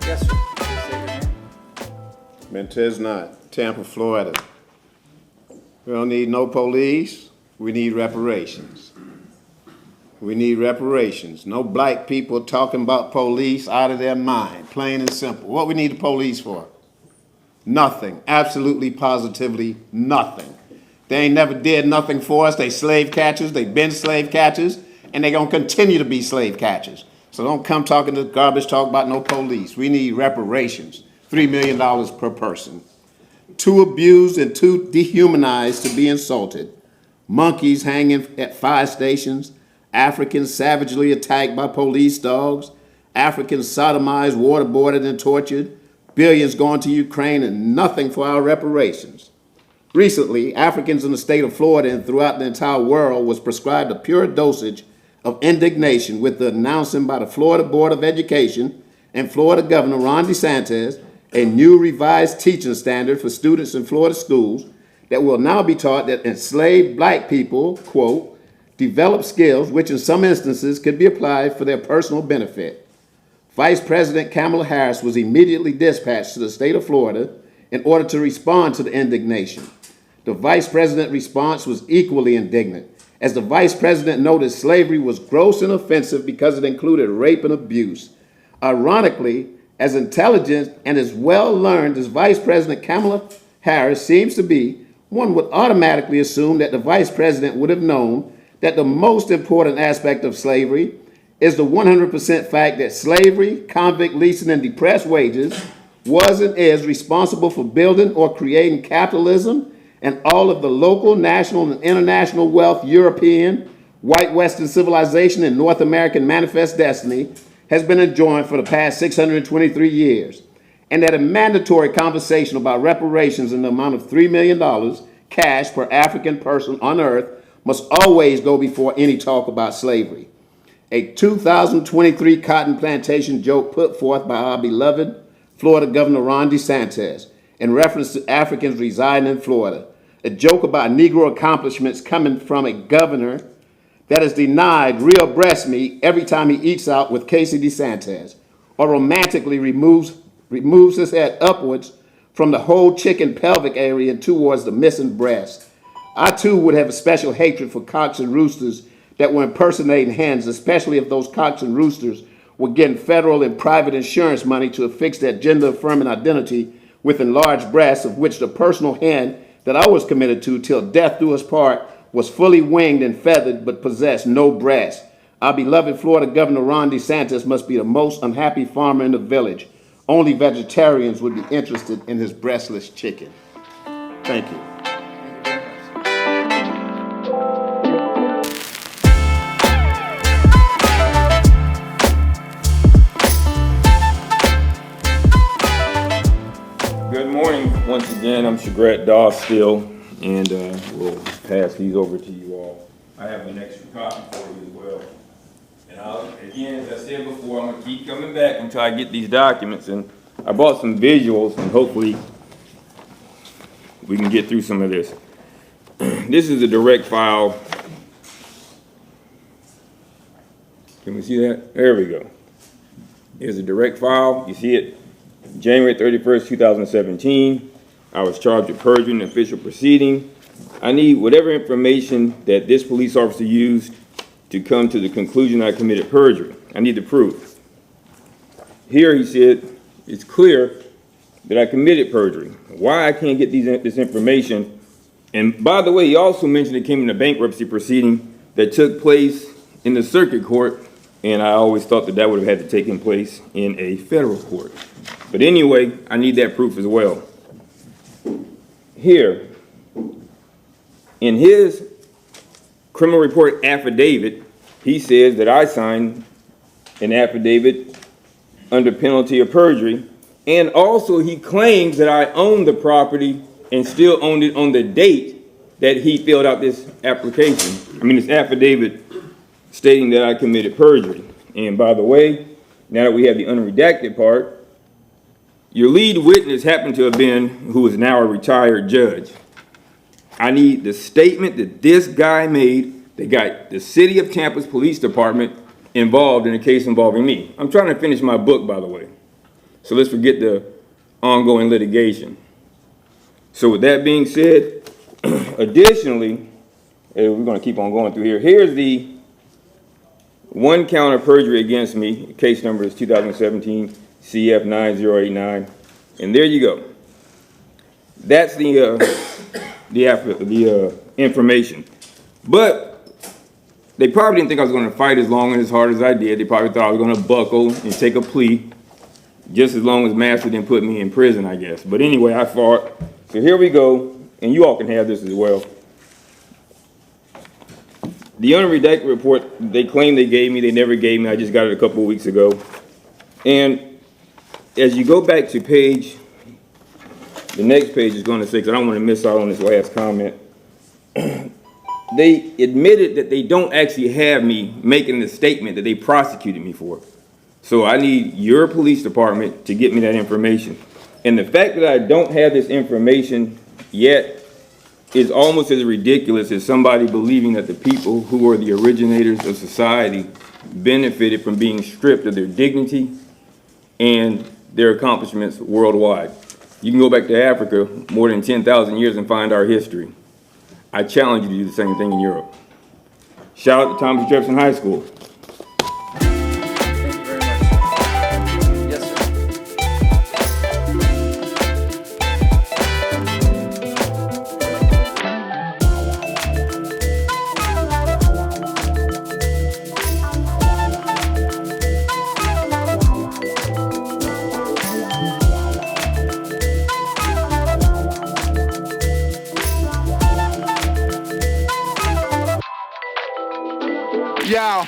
Yes, sir. Please say your name. Mentez not, Tampa, Florida. We don't need no police, we need reparations. We need reparations. No black people talking about police out of their mind, plain and simple. What we need the police for? Nothing, absolutely positively nothing. They ain't never did nothing for us. They slave catchers, they been slave catchers, and they gonna continue to be slave catchers. So don't come talking to garbage talk about no police. We need reparations, $3 million per person. Too abused and too dehumanized to be insulted. Monkeys hanging at fire stations, Africans savagely attacked by police dogs, Africans sodomized, waterboarded, and tortured, billions going to Ukraine, and nothing for our reparations. Recently, Africans in the state of Florida and throughout the entire world was prescribed a pure dosage of indignation with the announcement by the Florida Board of Education and Florida Governor Ron DeSantis a new revised teaching standard for students in Florida schools that will now be taught that enslaved black people, quote, develop skills which in some instances could be applied for their personal benefit. Vice President Kamala Harris was immediately dispatched to the state of Florida in order to respond to the indignation. The vice president's response was equally indignant, as the vice president noted slavery was gross and offensive because it included rape and abuse. Ironically, as intelligent and as well learned as Vice President Kamala Harris seems to be, one would automatically assume that the vice president would have known that the most important aspect of slavery is the 100% fact that slavery, convict leasing, and depressed wages was and is responsible for building or creating capitalism and all of the local, national, and international wealth European, white Western civilization, and North American manifest destiny has been enjoying for the past 623 years, and that a mandatory conversation about reparations in the amount of $3 million cash per African person on earth must always go before any talk about slavery. A 2023 cotton plantation joke put forth by our beloved Florida Governor Ron DeSantis in reference to Africans residing in Florida. A joke about Negro accomplishments coming from a governor that is denied real breast meat every time he eats out with Casey DeSantis, or romantically removes his head upwards from the whole chicken pelvic area and towards the missing breast. I too would have a special hatred for cocks and roosters that were impersonating hens, especially if those cocks and roosters were getting federal and private insurance money to affix their gender-affirming identity with enlarged breasts, of which the personal hen that I was committed to till death do us part was fully winged and feathered but possessed no breast. Our beloved Florida Governor Ron DeSantis must be the most unhappy farmer in the village. Only vegetarians would be interested in his breastless chicken. Thank you. Good morning. Once again, I'm Shagrat Dawes still, and we'll pass these over to you all. I have an extra copy for you as well. And again, as I said before, I'm going to keep coming back until I get these documents. And I brought some visuals, and hopefully we can get through some of this. This is a direct file. Can we see that? There we go. Here's a direct file. You see it? January 31st, 2017. I was charged with perjury in an official proceeding. I need whatever information that this police officer used to come to the conclusion I committed perjury. I need the proof. Here he said it's clear that I committed perjury. Why I can't get this information? And by the way, he also mentioned it came in a bankruptcy proceeding that took place in the circuit court, and I always thought that would have had to take place in a federal court. But anyway, I need that proof as well. Here, in his criminal report affidavit, he says that I signed an affidavit under penalty of perjury, and also he claims that I owned the property and still owned it on the date that he filled out this this affidavit stating that I committed perjury. And by the way, now that we have the unredacted part, Your lead witness happened to have been, who is now a retired judge. I need the statement that this guy made that got the city of Tampa's police department involved in a case involving me. I'm trying to finish my book, by the way. So let's forget the ongoing litigation. So with that being said, additionally, we're going to keep on going through here. Here's the one count of perjury against me. Case number is 2017 CF 9089. And there you go. That's the information. But they probably didn't think I was going to fight as long and as hard as I did. They probably thought I was going to buckle and take a plea just as long as Master didn't put me in prison, I guess. But anyway, I fought. So here we go, and you all can have this as well. The unredacted report they claim they gave me, they never gave me. I just got it a couple of weeks ago. And as you go back to the next page is going to say, because I don't want to miss out on this last comment. They admitted that they don't actually have me making the statement that they prosecuted me for. So I need your police department to get me that information. And the fact that I don't have this information yet is almost as ridiculous as somebody believing that the people who are the originators of society benefited from being stripped of their dignity and their accomplishments worldwide. You can go back to Africa more than 10,000 years and find our history. I challenge you to do the same thing in Europe. Shout out to Thomas Jefferson High School. Thank you very much. Yes, sir. Yo.